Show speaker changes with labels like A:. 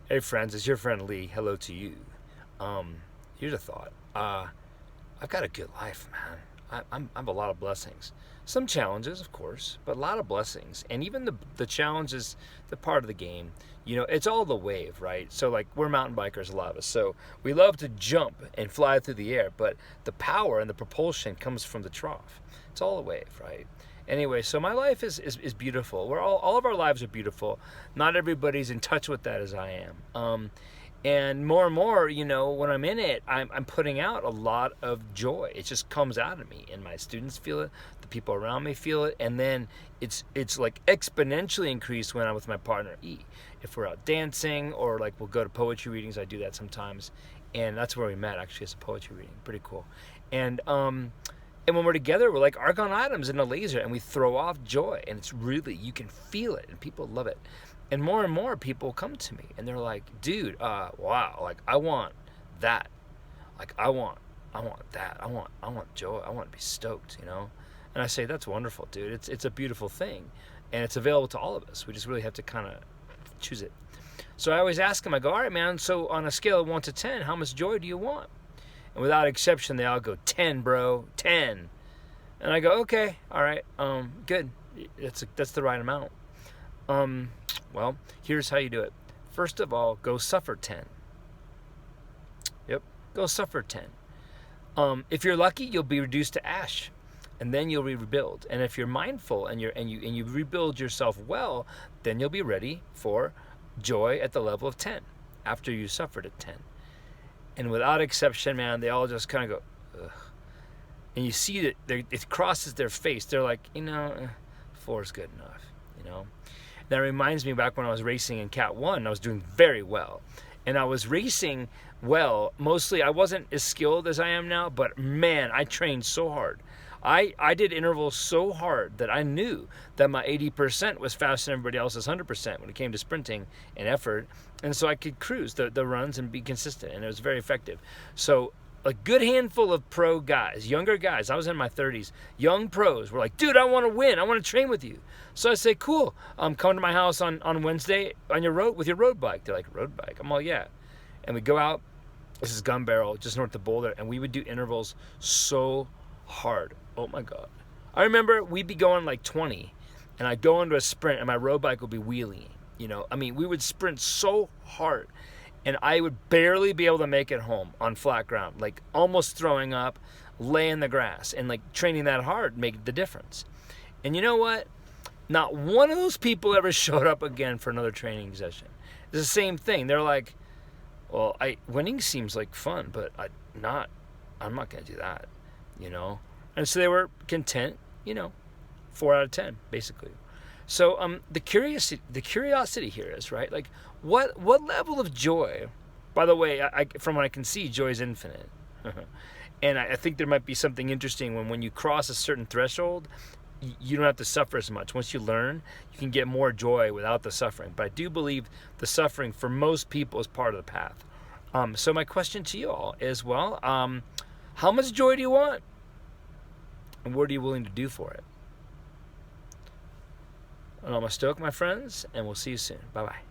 A: Hey friends, it's your friend Lee. Hello to you. Here's a thought. I've got a good life, man. I have a lot of blessings. Some challenges, of course, but a lot of blessings. And even the challenges, the part of the game, it's all the wave, right? So, like, we're mountain bikers, a lot of us. So, we love to jump and fly through the air, but the power and the propulsion comes from the trough. It's all a wave, right? Anyway, so my life is beautiful. All of our lives are beautiful. Not everybody's in touch with that as I am. And more, when I'm in it, I'm putting out a lot of joy. It just comes out of me, and my students feel it, the people around me feel it, and then it's like exponentially increased when I'm with my partner E. If we're out dancing, or like we'll go to poetry readings, I do that sometimes, and that's where we met, actually. It's a poetry reading, pretty cool. And when we're together, we're like argon atoms in a laser, and we throw off joy, and it's really, you can feel it, and people love it. And more people come to me, and they're like, dude, wow, like, I want that. Like, I want that. I want joy. I want to be stoked. And I say, that's wonderful, dude. It's a beautiful thing, and it's available to all of us. We just really have to kind of choose it. So I always ask them, I go, all right, man, so on a scale of 1 to 10, how much joy do you want? And without exception, they all go, 10, bro, 10. And I go, okay, all right, good. That's the right amount. Well, here's how you do it. First of all, go suffer 10. Yep, go suffer 10. If you're lucky, you'll be reduced to ash, and then you'll rebuild. And if you're mindful and you rebuild yourself well, then you'll be ready for joy at the level of 10 after you suffered at 10. And without exception, man, they all just kind of go, ugh. And you see that it crosses their face. They're like, 4 is good enough. That reminds me back when I was racing in Cat 1, I was doing very well. And I was racing well. Mostly, I wasn't as skilled as I am now, but man, I trained so hard. I did intervals so hard that I knew that my 80% was faster than everybody else's 100% when it came to sprinting and effort. And so I could cruise the runs and be consistent, and it was very effective. So a good handful of pro guys, younger guys, I was in my 30s, young pros were like, dude, I want to win. I want to train with you. So I say, cool. Come to my house on Wednesday on your road with your road bike. They're like, road bike? I'm all, yeah. And we go out. This is Gun Barrel, just north of Boulder, and we would do intervals so hard. Oh my God. I remember we'd be going like 20, and I'd go into a sprint, and my road bike would be wheeling. We would sprint so hard, and I would barely be able to make it home on flat ground, like almost throwing up, laying the grass, and like training that hard made the difference. And you know what? Not one of those people ever showed up again for another training session. It's the same thing. They're like, well, winning seems like fun, but I'm not going to do that, And so they were content, 4 out of 10, basically. So the curiosity here is, right, like, what level of joy, by the way, from what I can see, joy is infinite. And I think there might be something interesting when you cross a certain threshold, you don't have to suffer as much. Once you learn, you can get more joy without the suffering. But I do believe the suffering for most people is part of the path. So my question to you all is, well, how much joy do you want? And what are you willing to do for it? And I'm a stoic, my friends, and we'll see you soon. Bye-bye.